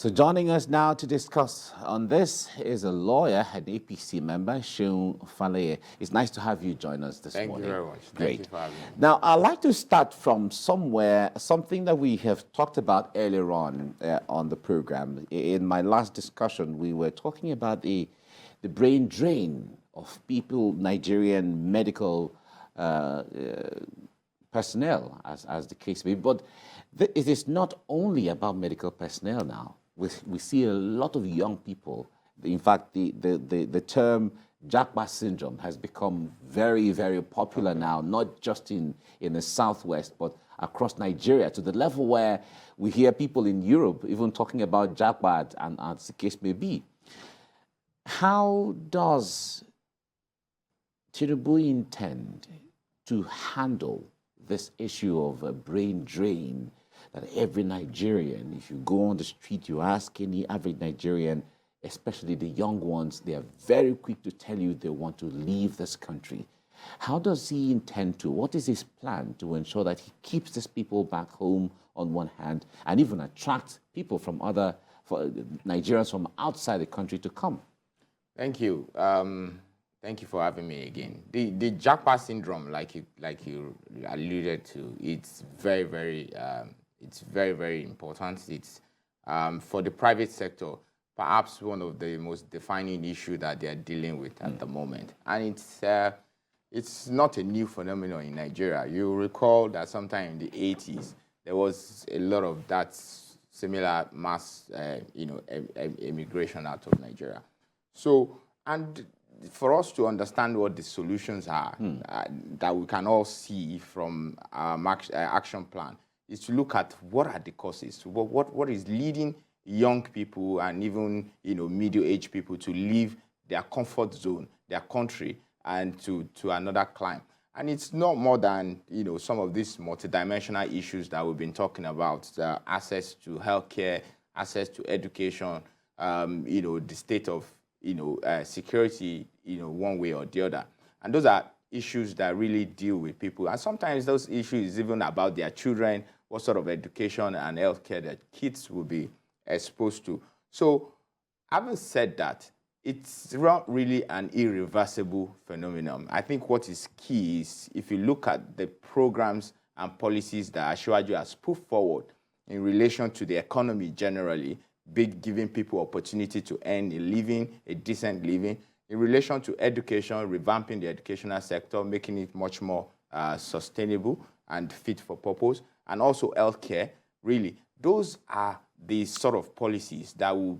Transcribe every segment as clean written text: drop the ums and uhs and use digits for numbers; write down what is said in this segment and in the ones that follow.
So joining us now to discuss on this is a lawyer, an APC member, Seun Faleye. It's nice to have you join us this morning. Thank you very much. Great. Thank you for having me. Now, I'd like to start from something that we have talked about earlier on the program. In my last discussion, we were talking about the brain drain of people, Nigerian medical personnel, as the case may be. But it is not only about medical personnel now. We see a lot of young people. In fact, the term Japa syndrome has become very, very popular now, not just in the Southwest, but across Nigeria, to the level where we hear people in Europe even talking about Japa, and as the case may be. How does Tinubu intend to handle this issue of a brain drain that every Nigerian, if you go on the street, you ask any average Nigerian, especially the young ones, they are very quick to tell you they want to leave this country. How does he intend to? What is his plan to ensure that he keeps these people back home on one hand and even attract people from Nigerians from outside the country to come? Thank you. Thank you for having me again. The Japa syndrome, like you alluded to, it's very, very important. It's for the private sector, perhaps one of the most defining issues that they are dealing with at the moment. And it's not a new phenomenon in Nigeria. You recall that sometime in the 80s, there was a lot of that similar mass, immigration out of Nigeria. So, and for us to understand what the solutions are that we can all see from our action plan, is to look at what are the causes, what is leading young people and even middle-aged people to leave their comfort zone, their country, and to another clime. And it's not more than some of these multidimensional issues that we've been talking about: access to healthcare, access to education, the state of security, one way or the other. And those are issues that really deal with people. And sometimes those issues is even about their children, what sort of education and healthcare that kids will be exposed to. So, having said that, it's not really an irreversible phenomenon. I think what is key is if you look at the programs and policies that Asiwaju has put forward in relation to the economy generally, giving people opportunity to earn a living, a decent living, in relation to education, revamping the educational sector, making it much more sustainable and fit for purpose, and also healthcare, really, those are the sort of policies that will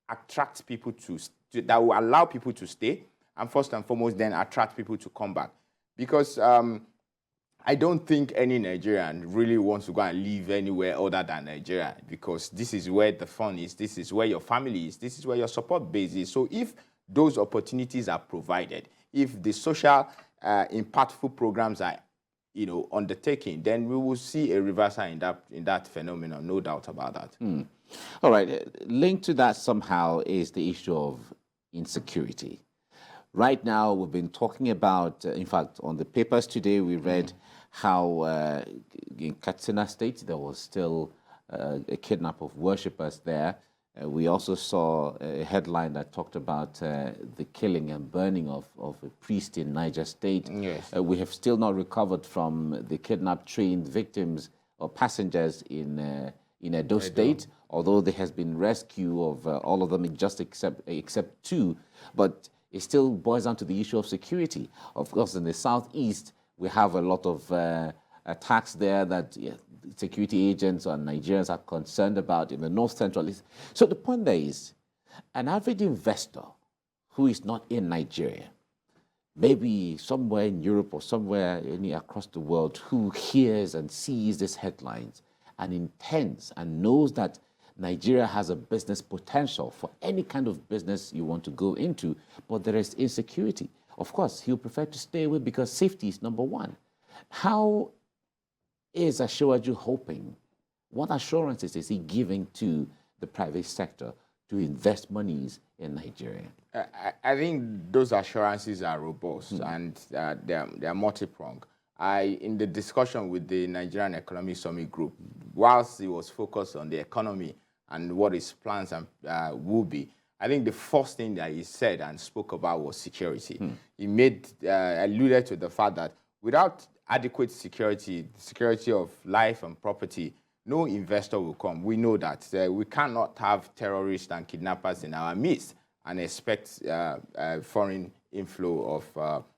attract people that will allow people to stay, and first and foremost, then attract people to come back. Because I don't think any Nigerian really wants to go and live anywhere other than Nigeria, because this is where the fun is, this is where your family is, this is where your support base is. So if those opportunities are provided, if the social impactful programs are undertaken, then we will see a reversal in that phenomenon, no doubt about that. All right, linked to that somehow is the issue of insecurity. Right now, we've been talking about, in fact, on the papers today, we read how in Katsina State, there was still a kidnap of worshippers there. We also saw a headline that talked about the killing and burning of a priest in Niger State. Yes. We have still not recovered from the kidnapped train victims or passengers in Edo State, although there has been rescue of all of them, just except two. But it still boils down to the issue of security. Of course, in the southeast, we have a lot of attacks there that security agents or Nigerians are concerned about. In the north central. So the point there is, an average investor who is not in Nigeria, maybe somewhere in Europe or somewhere across the world, who hears and sees these headlines and intends and knows that Nigeria has a business potential for any kind of business you want to go into, but there is insecurity. Of course, he'll prefer to stay away because safety is number one. How is Asiwaju hoping? What assurances is he giving to the private sector to invest monies in Nigeria? I think those assurances are robust and they're multi-pronged. In the discussion with the Nigerian Economic Summit Group, whilst it was focused on the economy and what his plans will be, I think the first thing that he said and spoke about was security. He alluded to the fact that without adequate security, the security of life and property, no investor will come. We know that we cannot have terrorists and kidnappers in our midst and expect foreign inflow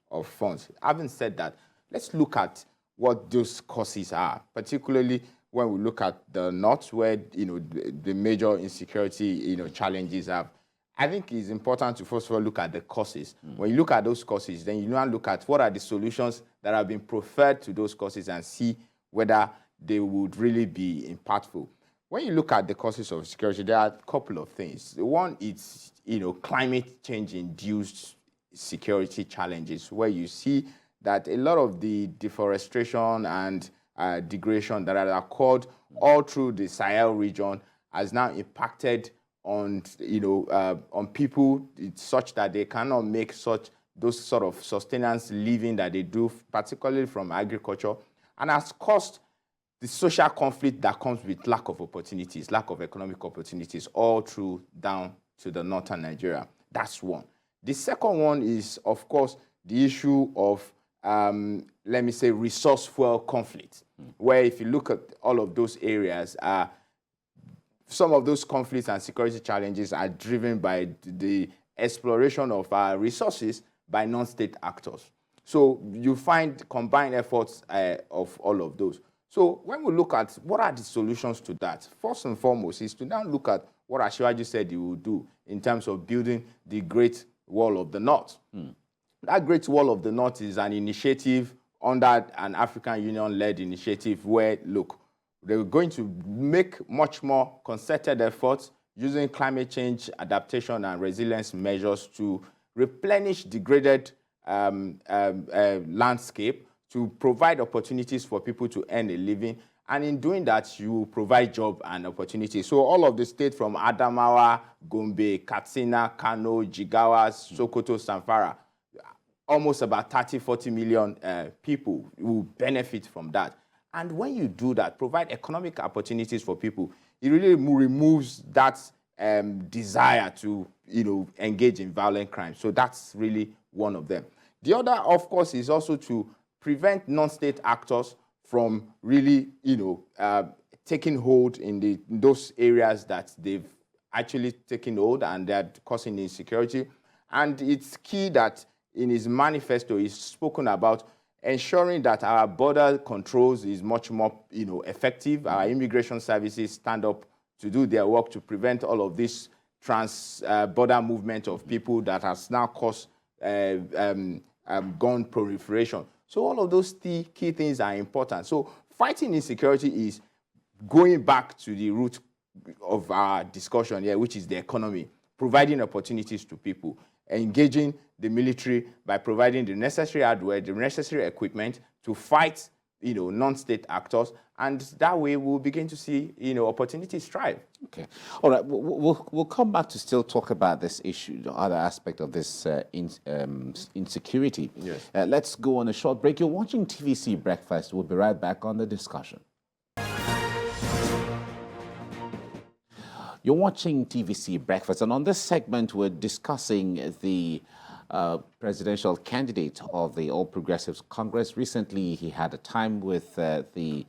of funds. Having said that, let's look at what those causes are, particularly when we look at the north, where the major insecurity challenges are. I think it's important to first of all look at the causes. When you look at those causes, then you now look at what are the solutions that have been preferred to those causes and see whether they would really be impactful. When you look at the causes of security, there are a couple of things. One is climate change induced security challenges, where you see that a lot of the deforestation and degradation that are occurred all through the Sahel region has now impacted on people such that they cannot make those sort of sustenance living that they do, particularly from agriculture, and has caused the social conflict that comes with lack of opportunities, lack of economic opportunities, all through down to the northern Nigeria. That's one. The second one is, of course, the issue of, let me say, resource fuel conflict, where if you look at all of those areas, some of those conflicts and security challenges are driven by the exploration of our resources by non-state actors. So you find combined efforts of all of those. So when we look at what are the solutions to that, first and foremost is to now look at what Asiwaju said he would do in terms of building the Great Wall of the North. That Great Wall of the North is an initiative under an African Union-led initiative where, look, they're going to make much more concerted efforts using climate change adaptation and resilience measures to replenish degraded landscape, to provide opportunities for people to earn a living. And in doing that, you provide job and opportunity. So all of the states from Adamawa, Gombe, Katsina, Kano, Jigawa, Sokoto, Zamfara, almost about 30, 40 million people will benefit from that. And when you do that, provide economic opportunities for people, it really removes that desire to engage in violent crime. So that's really one of them. The other, of course, is also to prevent non-state actors from really taking hold in those areas that they've actually taken hold and they're causing insecurity. And it's key that in his manifesto, he's spoken about ensuring that our border controls is much more effective. Our immigration services stand up to do their work to prevent all of this border movement of people that has now caused gun proliferation. So all of those key things are important. So fighting insecurity is going back to the root of our discussion here, which is the economy, providing opportunities to people, engaging the military by providing the necessary hardware, the necessary equipment to fight, non-state actors, and that way we'll begin to see, opportunities thrive. Okay, all right. We'll come back to still talk about this issue, the other aspect of this insecurity. Yes. Let's go on a short break. You're watching TVC Breakfast. We'll be right back on the discussion. You're watching TVC Breakfast, and on this segment, we're discussing the presidential candidate of the All Progressives Congress. Recently, he had a time with the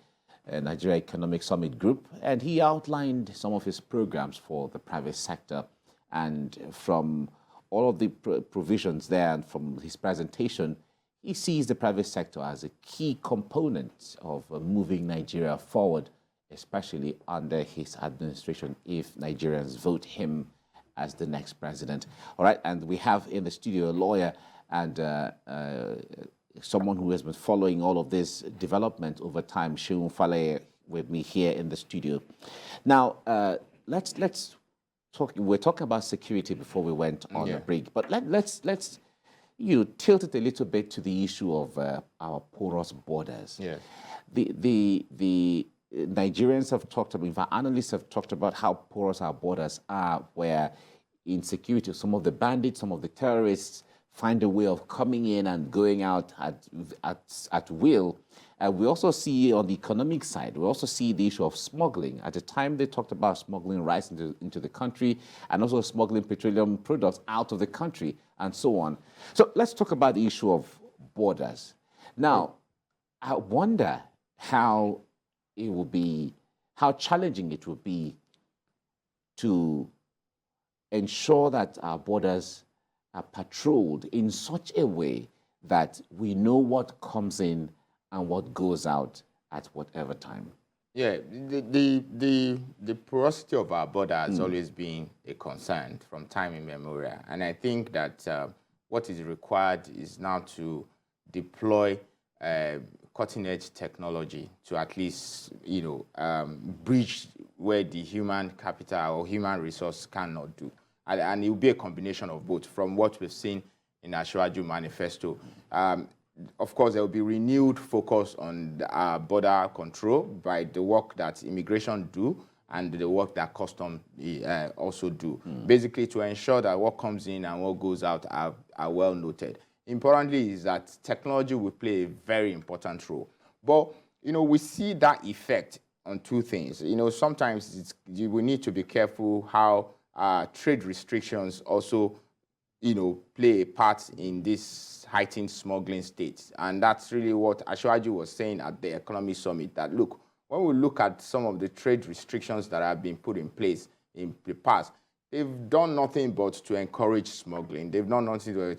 Nigerian Economic Summit Group, and he outlined some of his programs for the private sector. And from all of the provisions there and from his presentation, he sees the private sector as a key component of moving Nigeria forward, especially under his administration, if Nigerians vote him as the next president. All right, and we have in the studio a lawyer and someone who has been following all of this development over time, Seun Faleye, with me here in the studio. Now, let's talk. We're talking about security before we went on a break, but let's tilt it a little bit to the issue of our porous borders. Yeah. The Nigerians have talked about, in fact, analysts have talked about how porous our borders are, where insecurity, some of the bandits, some of the terrorists find a way of coming in and going out at will. We also see on the economic side, we also see the issue of smuggling. At the time, they talked about smuggling rice into the country and also smuggling petroleum products out of the country and so on. So let's talk about the issue of borders. Now, I wonder how it will be, how challenging it will be to ensure that our borders are patrolled in such a way that we know what comes in and what goes out at whatever time. Yeah, the porosity of our border has always been a concern from time immemorial, and I think that what is required is now to deploy cutting-edge technology to at least, bridge where the human capital or human resource cannot do, and it will be a combination of both. From what we've seen in Ashwaju Manifesto, of course, there will be renewed focus on border control by the work that immigration do and the work that custom also do, basically to ensure that what comes in and what goes out are well noted. Importantly is that technology will play a very important role. But, we see that effect on two things. Sometimes we need to be careful how trade restrictions also, play a part in this heightened smuggling state. And that's really what Ashwaju was saying at the Economic Summit, that look, when we look at some of the trade restrictions that have been put in place in the past, they've done nothing but to encourage smuggling. They've done nothing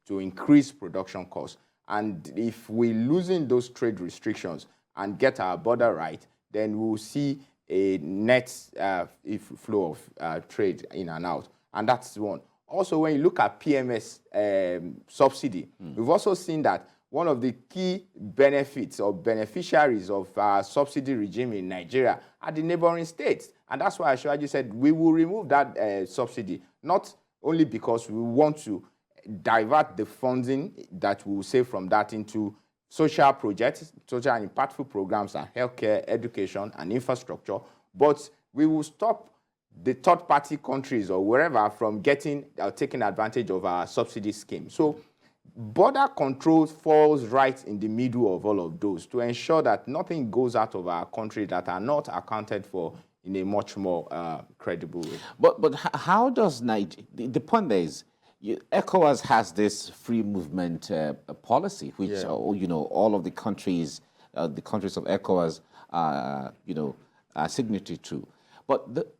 to increase production costs. And if we loosen those trade restrictions and get our border right, then we'll see a net flow of trade in and out. And that's one. Also, when you look at PMS subsidy, we've also seen that one of the key benefits or beneficiaries of our subsidy regime in Nigeria are the neighboring states. And that's why Ashwaji said we will remove that subsidy, not only because we want to divert the funding that we will save from that into social projects, social and impactful programs like healthcare, education, and infrastructure, but we will stop the third-party countries or wherever from getting or taking advantage of our subsidy scheme. So border control falls right in the middle of all of those to ensure that nothing goes out of our country that are not accounted for in a much more credible way. But how does Nigeria, the point is, ECOWAS has this free movement policy, which, all of the countries of ECOWAS are signatory to. But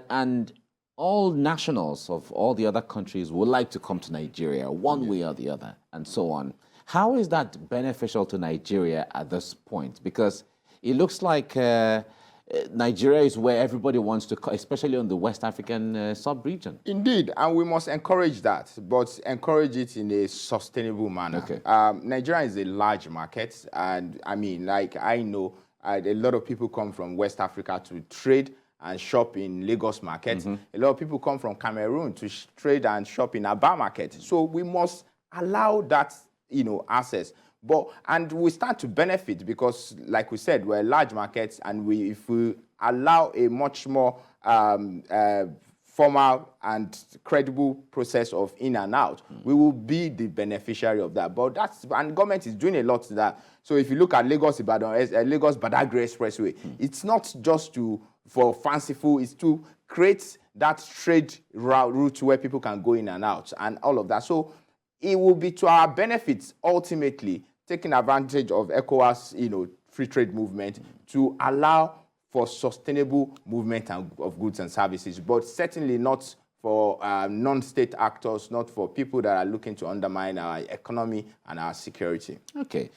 and all nationals of all the other countries would like to come to Nigeria one way or the other, and so on. How is that beneficial to Nigeria at this point? Because it looks like Nigeria is where everybody wants to, especially on the West African sub-region. Indeed, and we must encourage that, but encourage it in a sustainable manner. Okay. Nigeria is a large market, and I know a lot of people come from West Africa to trade and shop in Lagos market. A lot of people come from Cameroon to trade and shop in Aba market. So we must allow that, access. And we start to benefit because, like we said, we're large markets, and if we allow a much more formal and credible process of in and out, we will be the beneficiary of that. And government is doing a lot to that. So if you look at Lagos-Ibadan, Lagos-Badagry Expressway, it's not just for fanciful, it's to create that trade route where people can go in and out and all of that. So it will be to our benefits, ultimately, taking advantage of ECOWAS, free trade movement to allow for sustainable movement of goods and services, but certainly not for non-state actors, not for people that are looking to undermine our economy and our security. Okay.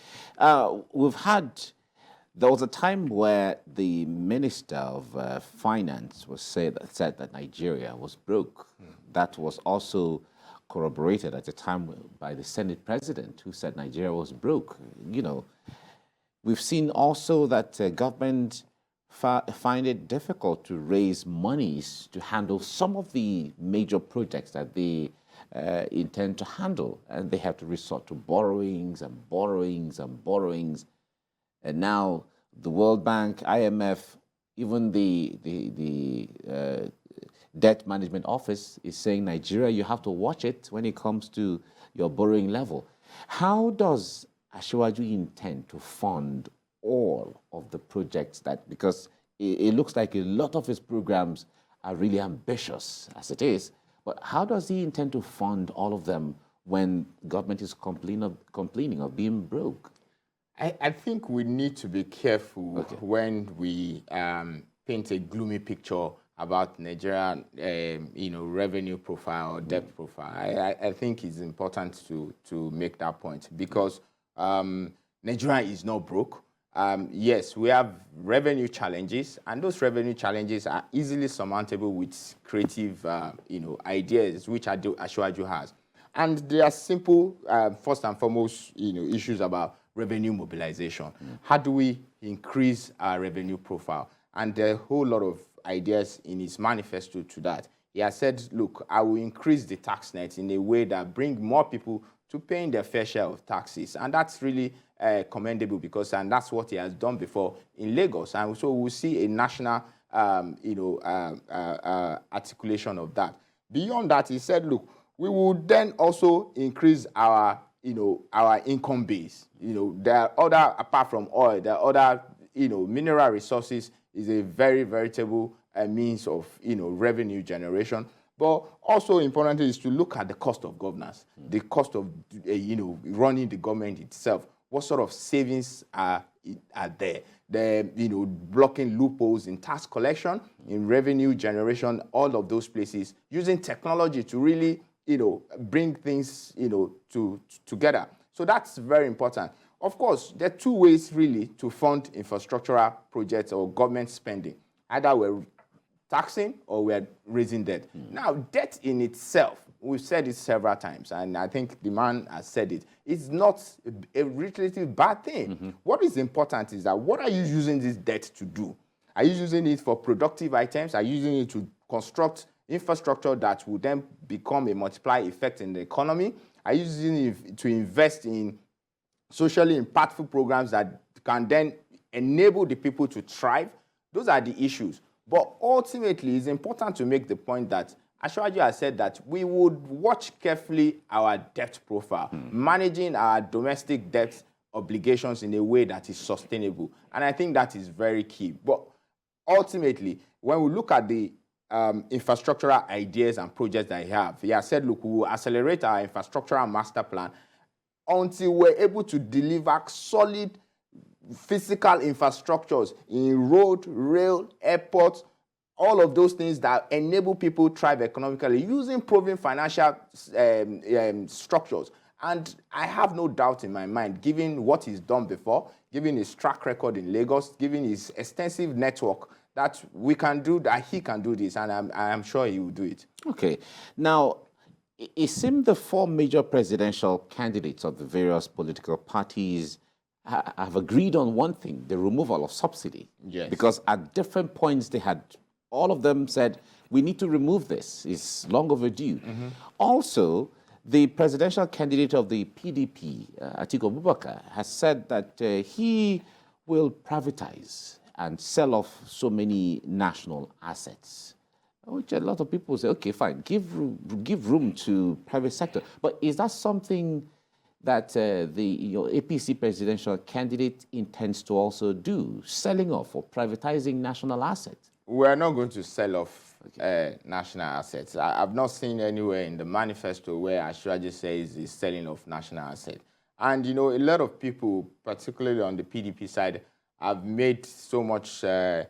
There was a time where the Minister of Finance said that Nigeria was broke. That was also corroborated at the time by the Senate President, who said Nigeria was broke. We've seen also that government find it difficult to raise monies to handle some of the major projects that they intend to handle, and they have to resort to borrowings and borrowings and borrowings. And now the World Bank, IMF, even the Debt Management Office is saying, Nigeria, you have to watch it when it comes to your borrowing level. How does Asiwaju intend to fund all of the projects that, because it looks like a lot of his programs are really ambitious as it is, but how does he intend to fund all of them when government is complaining of being broke? I think we need to be careful when we paint a gloomy picture about Nigerian, revenue profile or debt profile. I think it's important to make that point because Nigeria is not broke. Yes, we have revenue challenges, and those revenue challenges are easily surmountable with creative, ideas, which Asiwaju has. And there are simple, first and foremost, issues about revenue mobilization. How do we increase our revenue profile? And there are a whole lot of ideas in his manifesto to that. He has said, look, I will increase the tax net in a way that brings more people to paying their fair share of taxes. And that's really commendable because, and that's what he has done before in Lagos. And so we'll see a national, articulation of that. Beyond that, he said, look, we will then also increase our, our income base. There are other, apart from oil, there are other, mineral resources is a very veritable means of, revenue generation. But also important is to look at the cost of governance, the cost of, running the government itself. What sort of savings are there? Blocking loopholes in tax collection, in revenue generation, all of those places, using technology to really, bring things, together. So that's very important. Of course, there are two ways really to fund infrastructural projects or government spending. Either we're taxing or we're raising debt. Now, debt in itself, we've said it several times, and I think the man has said it, it's not a relatively bad thing. What is important is that what are you using this debt to do? Are you using it for productive items? Are you using it to construct infrastructure that will then become a multiplier effect in the economy? Are you using it to invest in socially impactful programs that can then enable the people to thrive? Those are the issues. But ultimately, it's important to make the point that Asiwaju has said that we would watch carefully our debt profile, managing our domestic debt obligations in a way that is sustainable. And I think that is very key. But ultimately, when we look at the infrastructural ideas and projects that he has said, look, we will accelerate our infrastructural master plan until we're able to deliver solid physical infrastructures in road, rail, airports, all of those things that enable people to thrive economically using proven financial structures. And I have no doubt in my mind, given what he's done before, given his track record in Lagos, given his extensive network, that we can do that, he can do this, and I'm sure he will do it. Okay. Now, it seemed the four major presidential candidates of the various political parties have agreed on one thing, the removal of subsidy. Yes. Because at different points they had, all of them said, we need to remove this, it's long overdue. Also, the presidential candidate of the PDP, Atiku Abubakar, has said that he will privatize and sell off so many national assets, which a lot of people say, okay, fine, give room to private sector. But is that something that your APC presidential candidate intends to also do, selling off or privatizing national assets? We're not going to sell off national assets. I've not seen anywhere in the manifesto where Asiwaju says he's selling off national assets. And, a lot of people, particularly on the PDP side, have made so much talk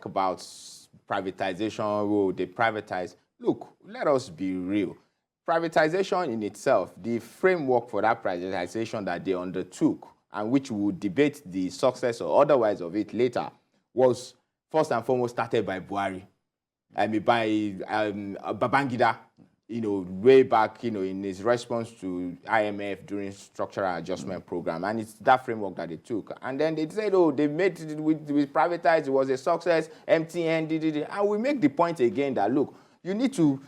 about privatization. Oh, they privatize. Look, let us be real. Privatization in itself, the framework for that privatization that they undertook, and which we will debate the success or otherwise of it later, was first and foremost started by Buhari. I mean, by Babangida, way back, in his response to IMF during structural adjustment program. And it's that framework that they took. And then they said, oh, they made it with privatized, it was a success, MTN did it. And we make the point again that, look, you need to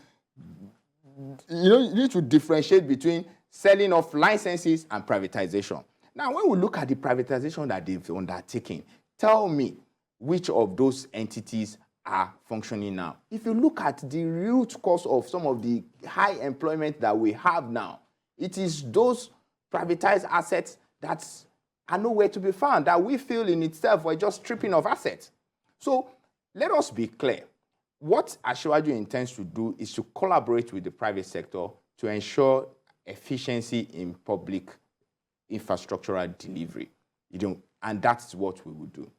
differentiate between selling off licenses and privatization. Now, when we look at the privatization that they've undertaken, tell me which of those entities are functioning now. If you look at the root cause of some of the high employment that we have now, it is those privatize assets that are nowhere to be found, that we feel in itself were just stripping of assets. So let us be clear. What Asiwaju intends to do is to collaborate with the private sector to ensure efficiency in public infrastructural delivery. And that's what we will do.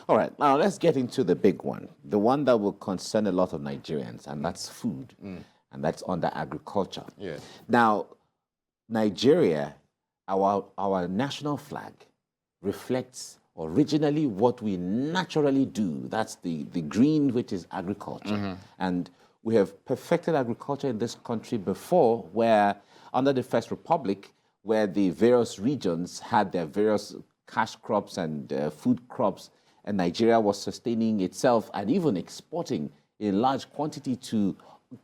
All right, now let's get into the big one, the one that will concern a lot of Nigerians, and that's food, and that's under agriculture. Yes. Now, Nigeria, our national flag reflects originally what we naturally do. That's the green, which is agriculture. And we have perfected agriculture in this country before, where under the First Republic, where the various regions had their various cash crops and food crops, and Nigeria was sustaining itself and even exporting in large quantity to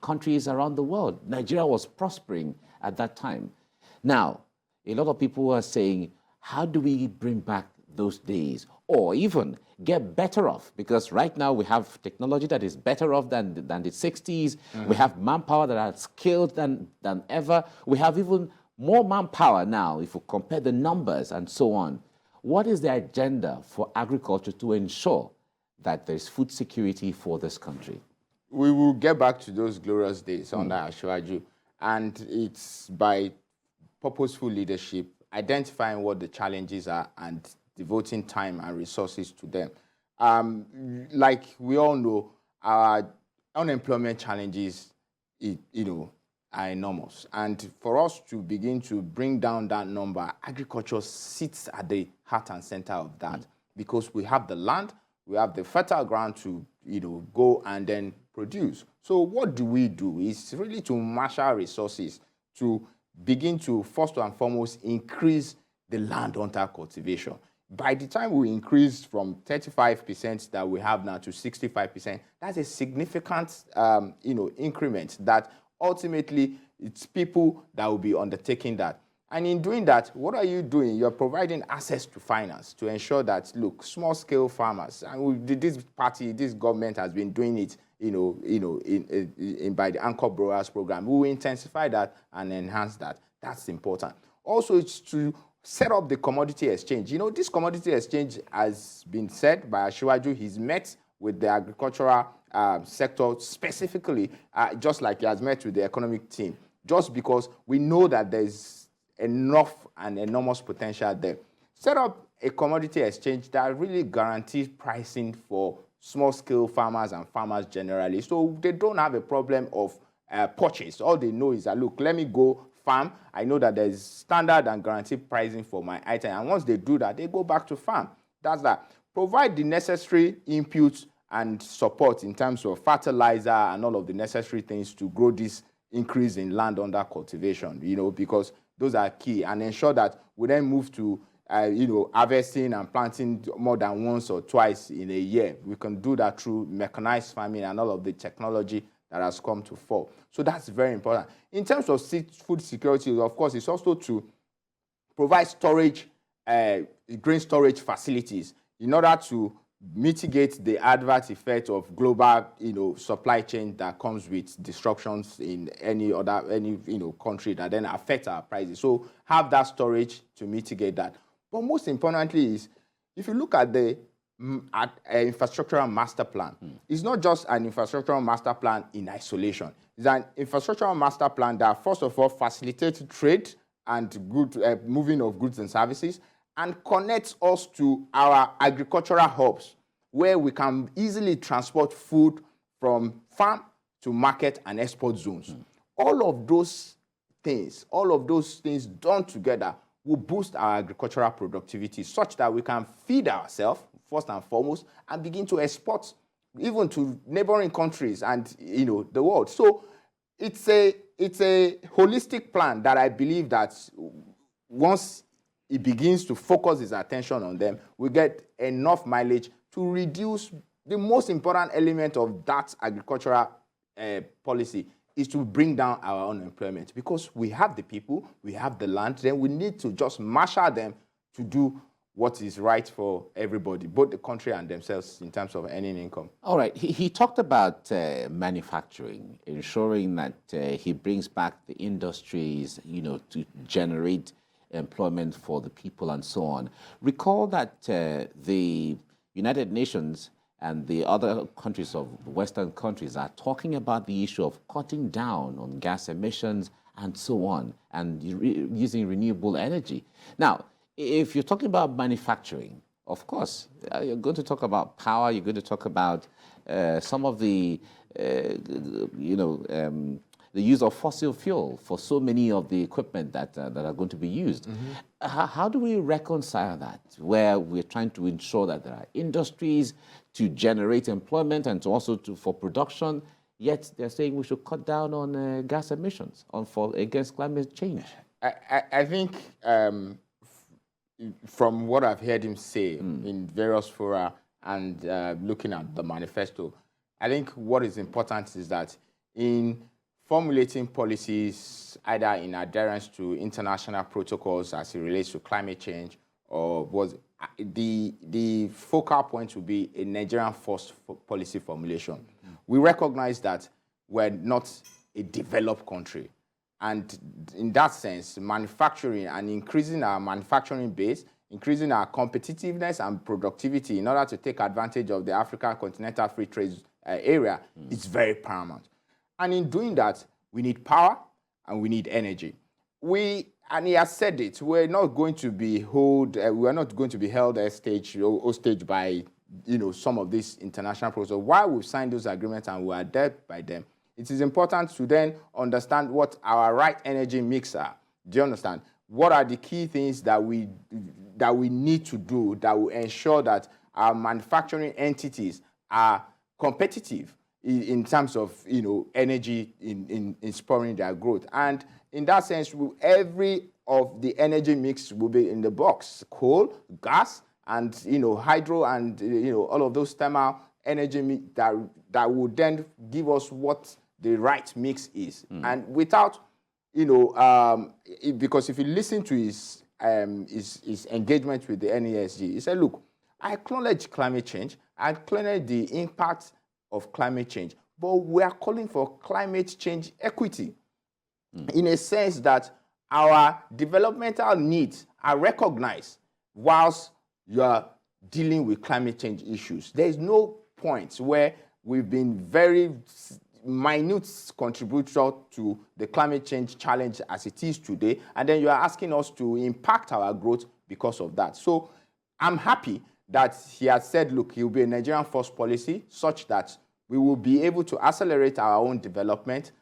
countries around the world. Nigeria was prospering at that time. Now, a lot of people are saying, how do we bring back those days, or even get better off? Because right now we have technology that is better off than the 60s. We have manpower that are skilled than ever. We have even more manpower now if we compare the numbers and so on. What is the agenda for agriculture to ensure that there's food security for this country? We will get back to those glorious days under Asiwaju, and it's by purposeful leadership, identifying what the challenges are and devoting time and resources to them. Like we all know, our unemployment challenges, are enormous. And for us to begin to bring down that number, agriculture sits at the heart and center of that, because we have the land, we have the fertile ground to, go and then produce. So what do? It's really to marshal resources to begin to, first and foremost, increase the land under cultivation. By the time we increase from 35% that we have now to 65%, that's a significant, increment that ultimately it's people that will be undertaking that. And in doing that, what are you doing? You're providing access to finance to ensure that, look, small-scale farmers, and this government has been doing it, by the Anchor Growers program. We will intensify that and enhance that. That's important. Also, it's to set up the commodity exchange. This commodity exchange has been said by Asiwaju. He's met with the agricultural sector specifically, just like he has met with the economic team, just because we know that there's enough and enormous potential there. Set up a commodity exchange that really guarantees pricing for small-scale farmers and farmers generally, so they don't have a problem of purchase. All they know is that, look, let me go farm. I know that there's standard and guaranteed pricing for my item, and once they do that, they go back to farm. That's that. Provide the necessary inputs and support in terms of fertilizer and all of the necessary things to grow this increase in land under cultivation, because those are key, and ensure that we then move to harvesting and planting more than once or twice in a year. We can do that through mechanized farming and all of the technology that has come to fore. So that's very important. In terms of food security, of course, it's also to provide storage, grain storage facilities in order to mitigate the adverse effect of global, supply chain that comes with disruptions in any country that then affect our prices. So have that storage to mitigate that. But most importantly is, if you look at the infrastructural master plan, it's not just an infrastructural master plan in isolation. It's an infrastructural master plan that, first of all, facilitates trade and moving of goods and services, and connects us to our agricultural hubs, where we can easily transport food from farm to market and export zones. All of those things done together will boost our agricultural productivity such that we can feed ourselves, first and foremost, and begin to export even to neighboring countries and the world. So it's a holistic plan that I believe that once it begins to focus its attention on them, we get enough mileage to reduce the most important element of that agricultural policy, is to bring down our unemployment, because we have the people, we have the land, then we need to just marshal them to do what is right for everybody, both the country and themselves, in terms of earning income. All right. He talked about manufacturing, ensuring that he brings back the industries, to generate employment for the people and so on. Recall that the United Nations and the other countries of Western countries are talking about the issue of cutting down on gas emissions and so on, and using renewable energy. Now, if you're talking about manufacturing, of course, you're going to talk about power, you're going to talk about some of the, the use of fossil fuel for so many of the equipment that are going to be used. How do we reconcile that, where we're trying to ensure that there are industries to generate employment and to also for production, yet they're saying we should cut down on gas emissions against climate change? I think from what I've heard him say in various fora and looking at the manifesto, I think what is important is that in formulating policies, either in adherence to international protocols as it relates to climate change, or was the focal point will be a Nigerian first policy formulation. We recognize that we're not a developed country. And in that sense, manufacturing and increasing our manufacturing base, increasing our competitiveness and productivity in order to take advantage of the African continental free trade area is very paramount. And in doing that, we need power and we need energy. And he has said it, we're not going to be held hostage by some of these international processes. While we've signed those agreements and we are there by them, it is important to then understand what our right energy mix are. Do you understand? What are the key things that we need to do that will ensure that our manufacturing entities are competitive in terms of energy in spurring their growth? And in that sense, every of the energy mix will be in the box: coal, gas, and hydro, and all of those thermal energy that will then give us what the right mix is. And without because if you listen to his engagement with the NESG, he said, look, I acknowledge climate change, I acknowledge the impact of climate change, but we are calling for climate change equity in a sense that our developmental needs are recognized whilst you are dealing with climate change issues. There is no point where we've been very minute contributor to the climate change challenge as it is today, and then you are asking us to impact our growth because of that. So I'm happy that he has said, look, it will be a Nigerian first policy such that we will be able to accelerate our own development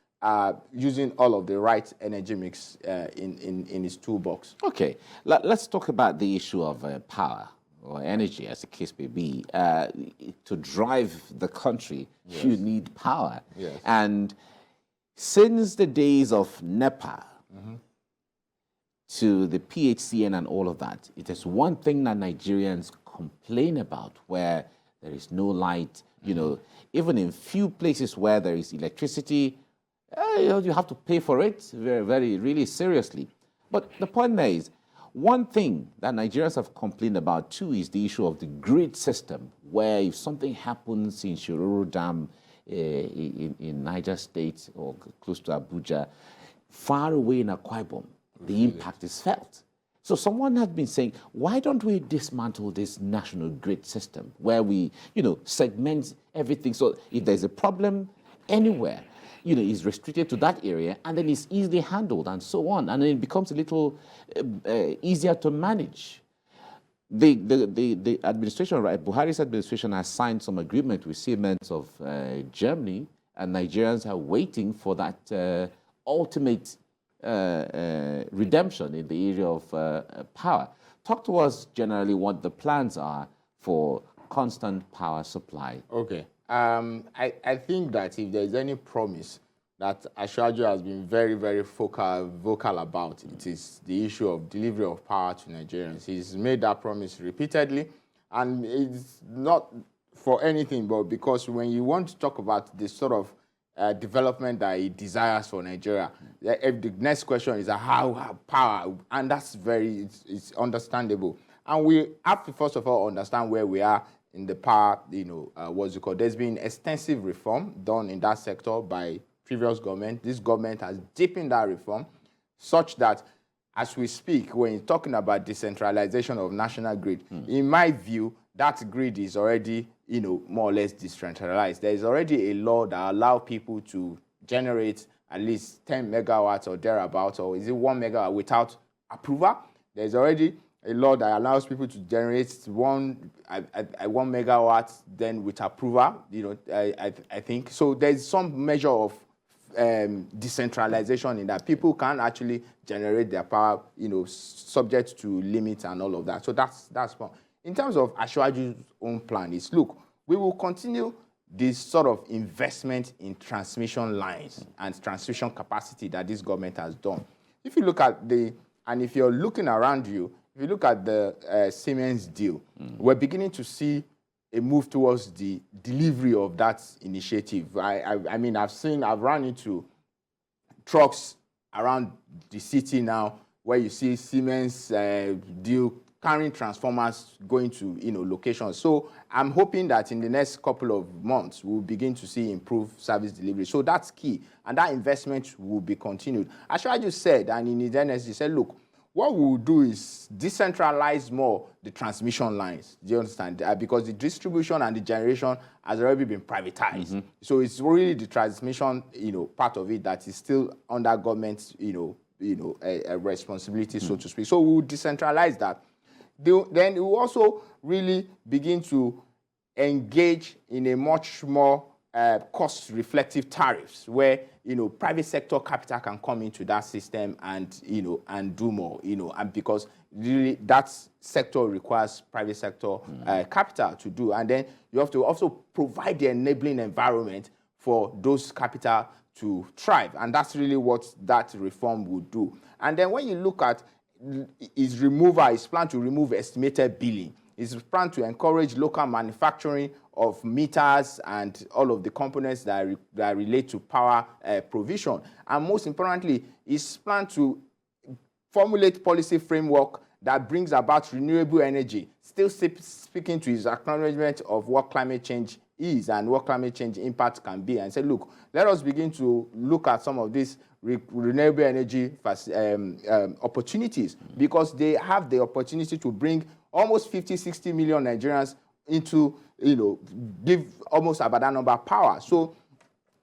using all of the right energy mix in his toolbox. Okay, let's talk about the issue of power or energy, as the case may be. To drive the country, yes, you need power. Yes. And since the days of NEPA to the PHCN and all of that, it is one thing that Nigerians complain about, where there is no light, even in few places where there is electricity, you have to pay for it really seriously. But the point there is, one thing that Nigerians have complained about too is the issue of the grid system, where if something happens in Shiroro Dam in Niger State or close to Abuja, far away in Akwa Ibom, the impact is felt. So someone has been saying, why don't we dismantle this national grid system where we, segment everything so if there's a problem anywhere, is restricted to that area, and then it's easily handled and so on, and then it becomes a little easier to manage. The administration, right, Buhari's administration has signed some agreement with Siemens of Germany, and Nigerians are waiting for that ultimate redemption in the area of power. Talk to us generally what the plans are for constant power supply. Okay. I think that if there's any promise that Ashwaju has been very, very vocal about, it is the issue of delivery of power to Nigerians. He's made that promise repeatedly, and it's not for anything, but because when you want to talk about the sort of development that he desires for Nigeria, the next question is how power, and that's it's understandable. And we have to first of all understand where we are in the power, there's been extensive reform done in that sector by previous government. This government has deepened that reform such that as we speak, when you're talking about decentralization of national grid, in my view, that grid is already, more or less decentralized. There is already a law that allows people to generate at least 10 megawatts or thereabouts, or is it 1 megawatt without approval? There's already a law that allows people to generate 1 megawatt then with approval. I think so. There's some measure of decentralization in that people can actually generate their power, subject to limits and all of that. So that's one. In terms of Asiwaju's own plan, is look, we will continue this sort of investment in transmission lines and transmission capacity that this government has done. If you look at and if you're looking around you, if you look at the Siemens deal, we're beginning to see a move towards the delivery of that initiative. I mean, I've run into trucks around the city now where you see Siemens deal carrying transformers going to locations. So I'm hoping that in the next couple of months we'll begin to see improved service delivery. So that's key, and that investment will be continued. As I just said, and in his NESG said, look, what we'll do is decentralize more the transmission lines. Do you understand? Because the distribution and the generation has already been privatized. So it's really the transmission, part of it that is still under government, a responsibility, so to speak. So we'll decentralize that. Then we'll also really begin to engage in a much more cost-reflective tariffs where private sector capital can come into that system and and do more, and because really that sector requires private sector capital to do, and then you have to also provide the enabling environment for those capital to thrive, and that's really what that reform would do. And then when you look at his plan to remove estimated billing. It's planned to encourage local manufacturing of meters and all of the components that relate to power provision. And most importantly, it's planned to formulate policy framework that brings about renewable energy, still speaking to his acknowledgement of what climate change is and what climate change impact can be, and say, look, let us begin to look at some of these renewable energy opportunities, because they have the opportunity to bring almost 50-60 million Nigerians into, give almost about that number of power. So,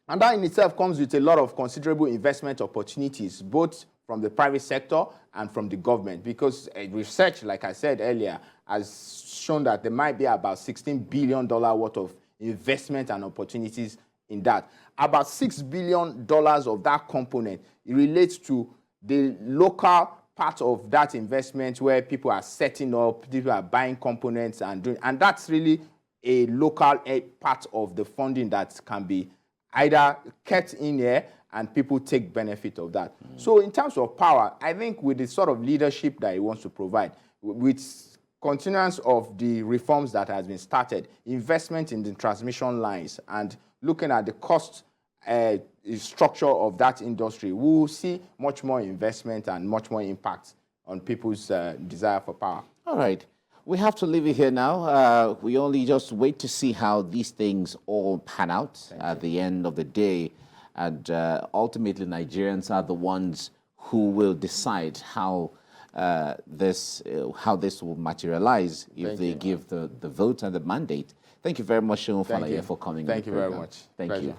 and that in itself comes with a lot of considerable investment opportunities, both from the private sector and from the government, because research, like I said earlier, has shown that there might be about $16 billion worth of investment and opportunities in that. About $6 billion of that component, it relates to the local part of that investment where people are setting up, people are buying components and doing, and that's really a local part of the funding that can be either kept in here and people take benefit of that. So in terms of power, I think with the sort of leadership that he wants to provide, with continuance of the reforms that has been started, investment in the transmission lines, and looking at the cost structure of that industry, we will see much more investment and much more impact on people's desire for power. All right. We have to leave it here now. We only just wait to see how these things all pan out at the end of the day. And ultimately, Nigerians are the ones who will decide how this will materialize if they give the vote and the mandate. Thank you very much, Seun Faleye, for coming. Thank you very much. Thank you.